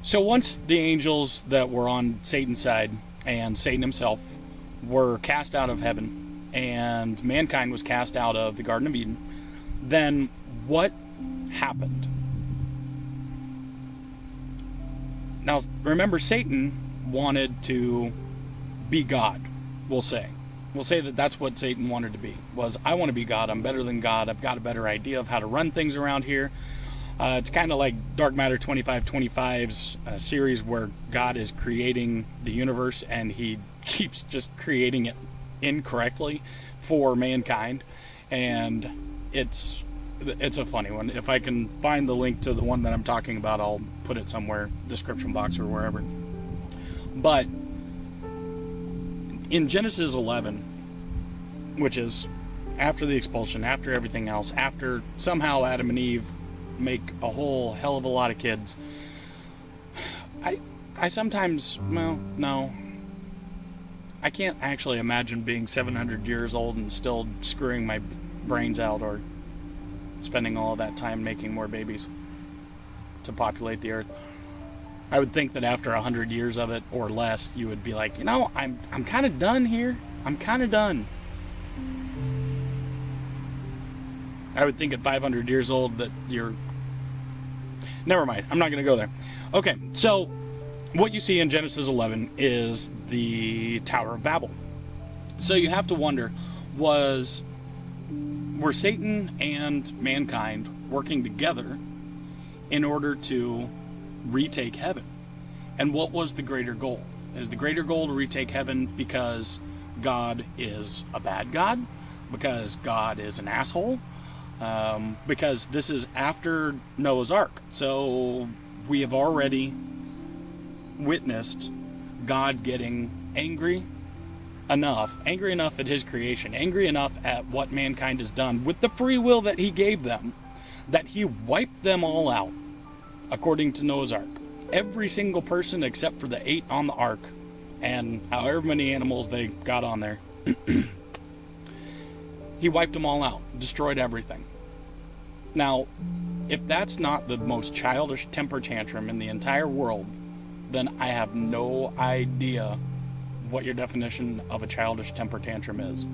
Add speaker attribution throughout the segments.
Speaker 1: So once the angels that were on Satan's side and Satan himself were cast out of heaven and mankind was cast out of the Garden of Eden, then what happened? Now, remember, Satan wanted to be God, we'll say. We'll say that that's what Satan wanted to be, was, I want to be God, I'm better than God, I've got a better idea of how to run things around here. It's kind of like Dark Matter 2525's series where God is creating the universe and he keeps just creating it incorrectly for mankind. And it's a funny one. If I can find the link to the one that I'm talking about, I'll put it somewhere, description box or wherever. But in Genesis 11, which is after the expulsion, after everything else, after somehow Adam and Eve make a whole hell of a lot of kids, I sometimes, well, no, I can't actually imagine being 700 years old and still screwing my brains out or spending all of that time making more babies to populate the earth. I would think that after 100 years of it or less, you would be like, you know, I'm kind of done here. I'm kind of done. I would think at 500 years old that you're... Never mind, I'm not going to go there. Okay, so what you see in Genesis 11 is the Tower of Babel. So you have to wonder, were Satan and mankind working together in order to retake heaven? And what was the greater goal? Is the greater goal to retake heaven because God is a bad God? Because God is an asshole? Because this is after Noah's Ark. So we have already witnessed God getting angry enough at his creation, angry enough at what mankind has done with the free will that he gave them, that he wiped them all out, according to Noah's Ark. Every single person except for the 8 on the ark, and however many animals they got on there. He wiped them all out, destroyed everything. Now, if that's not the most childish temper tantrum in the entire world, then I have no idea what your definition of a childish temper tantrum is.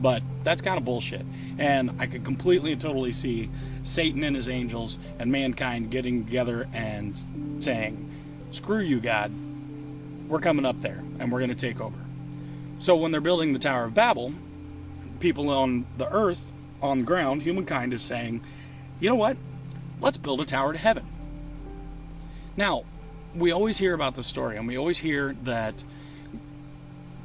Speaker 1: But that's kind of bullshit. And I could completely and totally see Satan and his angels and mankind getting together and saying, screw you, God. We're coming up there and we're going to take over. So when they're building the Tower of Babel, people on the earth, on the ground, humankind is saying, you know what? Let's build a tower to heaven. Now, we always hear about the story, and we always hear that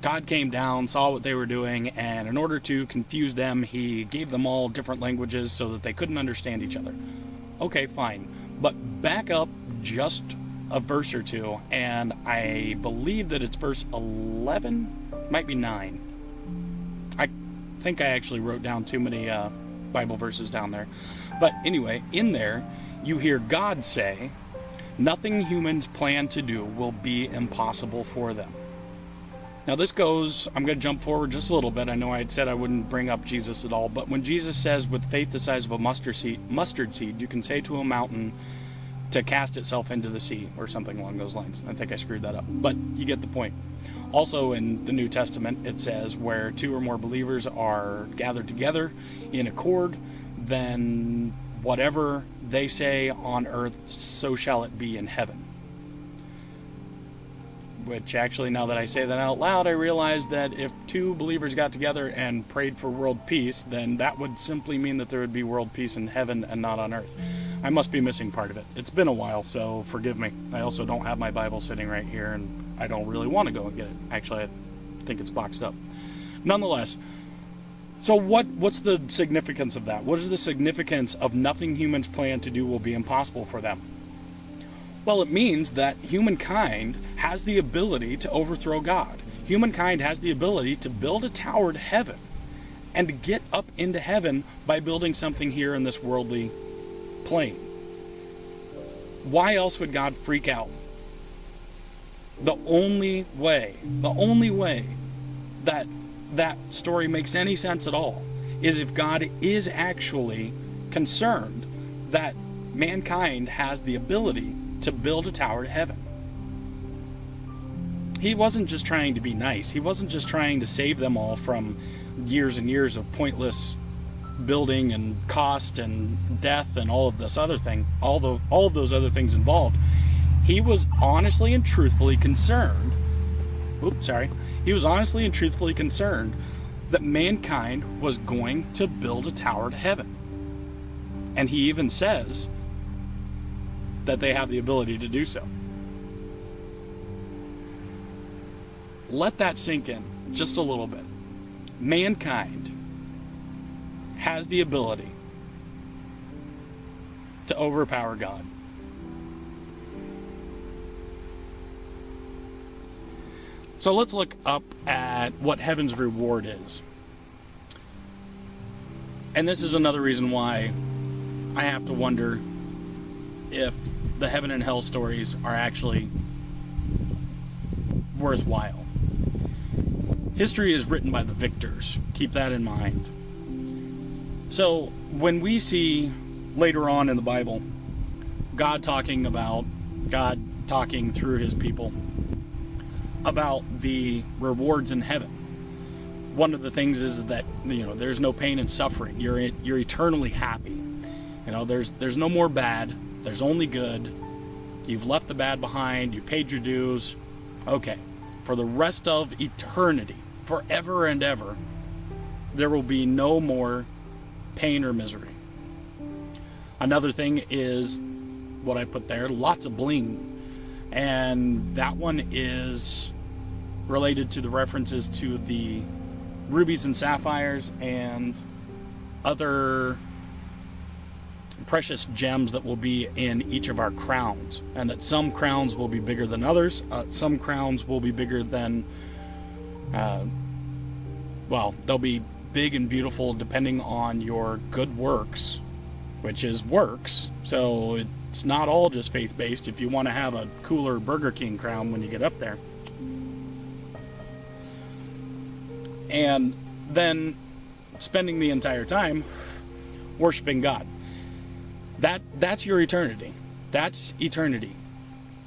Speaker 1: God came down, saw what they were doing, and in order to confuse them, he gave them all different languages so that they couldn't understand each other. Okay, fine. But back up just a verse or two, and I believe that it's verse 11, might be 9. I think I actually wrote down too many Bible verses down there. But anyway, in there, you hear God say, nothing humans plan to do will be impossible for them. Now this goes, I'm going to jump forward just a little bit. I know I had said I wouldn't bring up Jesus at all, but when Jesus says, with faith the size of a mustard seed, you can say to a mountain to cast itself into the sea, or something along those lines. I think I screwed that up, but you get the point. Also in the New Testament, it says, where 2 or more believers are gathered together in accord, then whatever they say on earth, so shall it be in heaven. Which actually, now that I say that out loud, I realize that if 2 believers got together and prayed for world peace, then that would simply mean that there would be world peace in heaven and not on earth. I must be missing part of it. It's been a while, so forgive me. I also don't have my Bible sitting right here, and I don't really want to go and get it. Actually, I think it's boxed up. Nonetheless, so what's the significance of that? What is the significance of nothing humans plan to do will be impossible for them? Well, it means that humankind has the ability to overthrow God. Humankind has the ability to build a tower to heaven and to get up into heaven by building something here in this worldly plane. Why else would God freak out? The only way that story makes any sense at all is if God is actually concerned that mankind has the ability to build a tower to heaven. He wasn't just trying to be nice. He wasn't just trying to save them all from years and years of pointless building and cost and death and all of this other thing, all of those other things involved. He was honestly and truthfully concerned. He was honestly and truthfully concerned that mankind was going to build a tower to heaven. And he even says that they have the ability to do so. Let that sink in just a little bit. Mankind has the ability to overpower God. So let's look up at what heaven's reward is. And this is another reason why I have to wonder if the heaven and hell stories are actually worthwhile. History is written by the victors. Keep that in mind. So when we see later on in the Bible God talking through his people about the rewards in heaven, one of the things is that there's no pain and suffering. You're eternally happy. There's no more bad. There's only good. You've left the bad behind. You paid your dues. Okay, for the rest of eternity, forever and ever, there will be no more pain or misery. Another thing is what I put there, lots of bling. And that one is related to the references to the rubies and sapphires and other precious gems that will be in each of our crowns, and that some crowns will be bigger than others. Some crowns will be bigger than they'll be big and beautiful depending on your good works, which is works. So it's not all just faith-based if you want to have a cooler Burger King crown when you get up there. And then spending the entire time worshiping God. That's your eternity. That's eternity.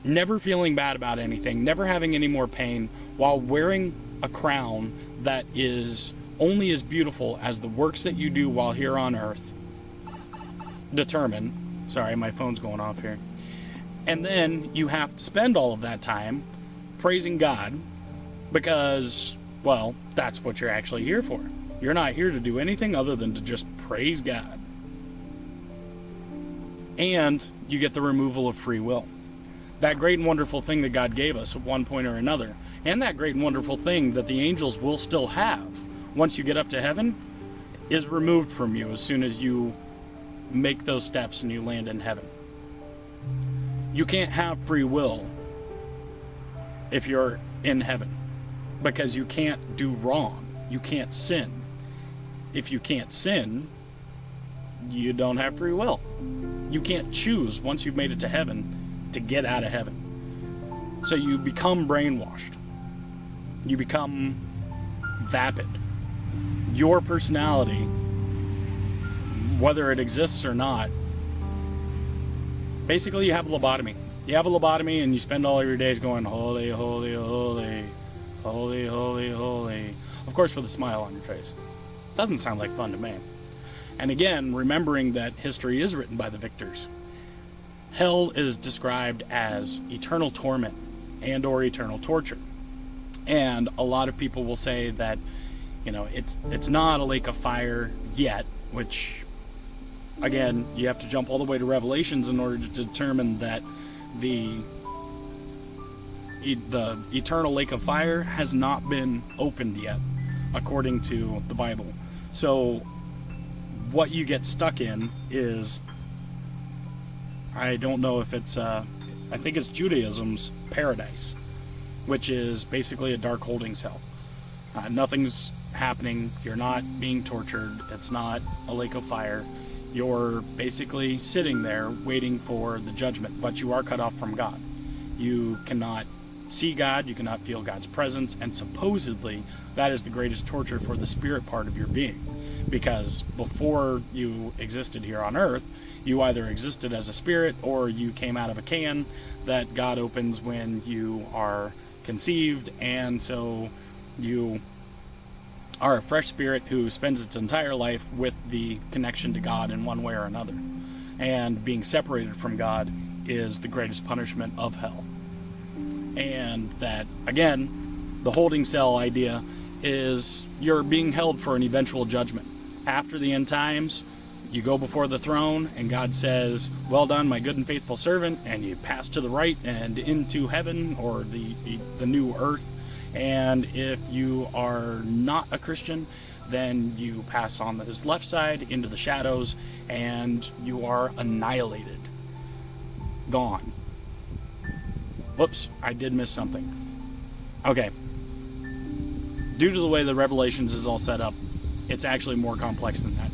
Speaker 1: Never feeling bad about anything, never having any more pain, while wearing a crown that is only as beautiful as the works that you do while here on earth determine. Sorry, my phone's going off here. And then you have to spend all of that time praising God because, that's what you're actually here for. You're not here to do anything other than to just praise God. And you get the removal of free will. That great and wonderful thing that God gave us at one point or another, and that great and wonderful thing that the angels will still have once you get up to heaven, is removed from you as soon as you make those steps and you land in heaven. You can't have free will if you're in heaven, because you can't do wrong. You can't sin. If you can't sin, you don't have free will. You can't choose, once you've made it to heaven, to get out of heaven. So you become brainwashed. You become vapid. Your personality, whether it exists or not, basically you have a lobotomy. You have a lobotomy and you spend all of your days going, holy, holy, holy, holy, holy, holy. Of course, with a smile on your face. Doesn't sound like fun to me. And again, remembering that history is written by the victors. Hell is described as eternal torment and or eternal torture. And a lot of people will say that, it's not a lake of fire yet, which, again, you have to jump all the way to Revelations in order to determine that the eternal lake of fire has not been opened yet, according to the Bible. So what you get stuck in is, I don't know if it's, I think it's Judaism's paradise, which is basically a dark holding cell. Nothing's happening. You're not being tortured. It's not a lake of fire. You're basically sitting there waiting for the judgment, but you are cut off from God. You cannot see God. You cannot feel God's presence, and supposedly that is the greatest torture for the spirit part of your being. Because before you existed here on earth, you either existed as a spirit or you came out of a can that God opens when you are conceived, and so you are a fresh spirit who spends its entire life with the connection to God in one way or another. And being separated from God is the greatest punishment of hell. And that, again, the holding cell idea is you're being held for an eventual judgment. After the end times, you go before the throne, and God says, well done, my good and faithful servant, and you pass to the right and into heaven, or the new earth. And if you are not a Christian, then you pass on this left side into the shadows, and you are annihilated. Gone. Whoops, I did miss something. Okay. Due to the way the Revelations is all set up, it's actually more complex than that.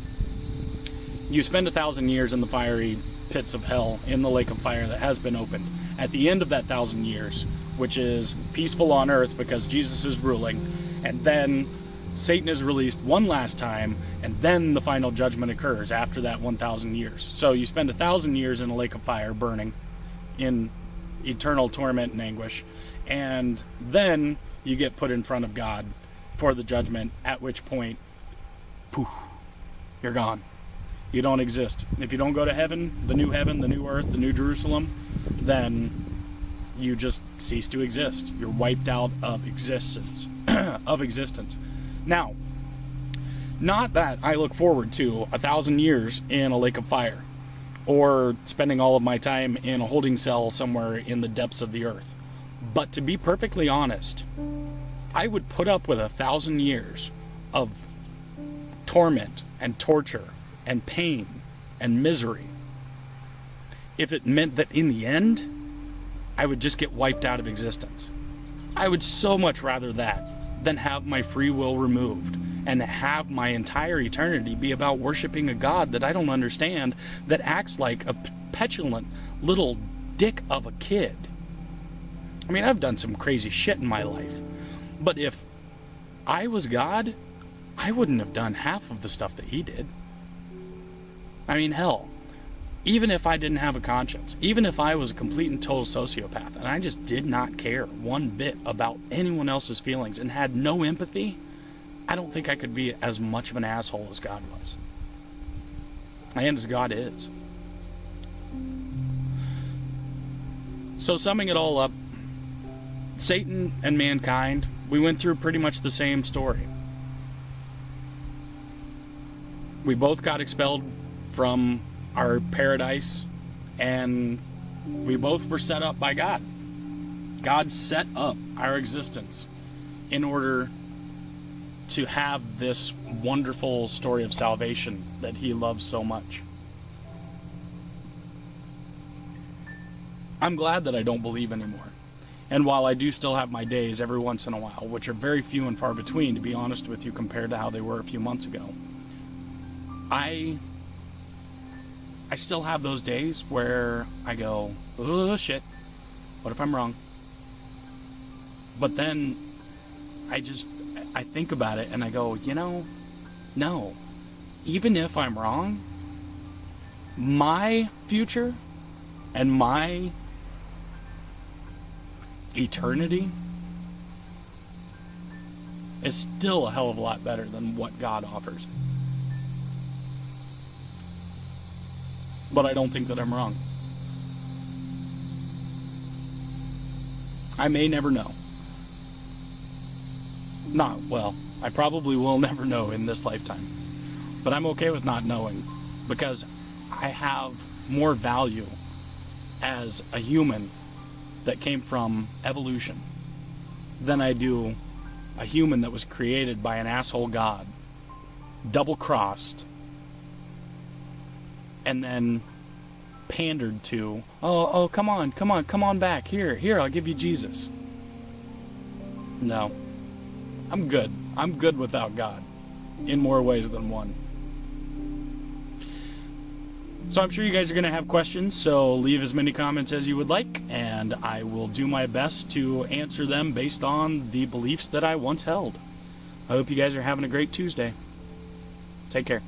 Speaker 1: You spend 1,000 years in the fiery pits of hell, in the lake of fire that has been opened. At the end of that 1,000 years, which is peaceful on earth because Jesus is ruling, and then Satan is released one last time, and then the final judgment occurs after that 1,000 years. So you spend 1,000 years in a lake of fire burning in eternal torment and anguish, and then you get put in front of God for the judgment, at which point, poof, you're gone. You don't exist. If you don't go to heaven, the new earth, the new Jerusalem, then you just cease to exist. You're wiped out of existence. Now, not that I look forward to 1,000 years in a lake of fire, or spending all of my time in a holding cell somewhere in the depths of the earth. But to be perfectly honest, I would put up with 1,000 years of torment and torture and pain and misery if it meant that in the end, I would just get wiped out of existence. I would so much rather that than have my free will removed and have my entire eternity be about worshiping a God that I don't understand, that acts like a petulant little dick of a kid. I mean, I've done some crazy shit in my life, but if I was God, I wouldn't have done half of the stuff that he did. I mean, hell, even if I didn't have a conscience, even if I was a complete and total sociopath, and I just did not care one bit about anyone else's feelings and had no empathy, I don't think I could be as much of an asshole as God was. And as God is. So summing it all up, Satan and mankind, we went through pretty much the same story. We both got expelled from our paradise, and we both were set up by God. God set up our existence in order to have this wonderful story of salvation that he loves so much. I'm glad that I don't believe anymore. And while I do still have my days every once in a while, which are very few and far between, to be honest with you, compared to how they were a few months ago, I still have those days where I go, oh shit, what if I'm wrong? But then I think about it and I go, no, even if I'm wrong, my future and my eternity is still a hell of a lot better than what God offers. But I don't think that I'm wrong. I may never know. I probably will never know in this lifetime. But I'm okay with not knowing, because I have more value as a human that came from evolution than I do a human that was created by an asshole God, double-crossed, and then pandered to. Oh, come on back. Here, I'll give you Jesus. No. I'm good. I'm good without God, in more ways than one. So I'm sure you guys are going to have questions, so leave as many comments as you would like, and I will do my best to answer them based on the beliefs that I once held. I hope you guys are having a great Tuesday. Take care.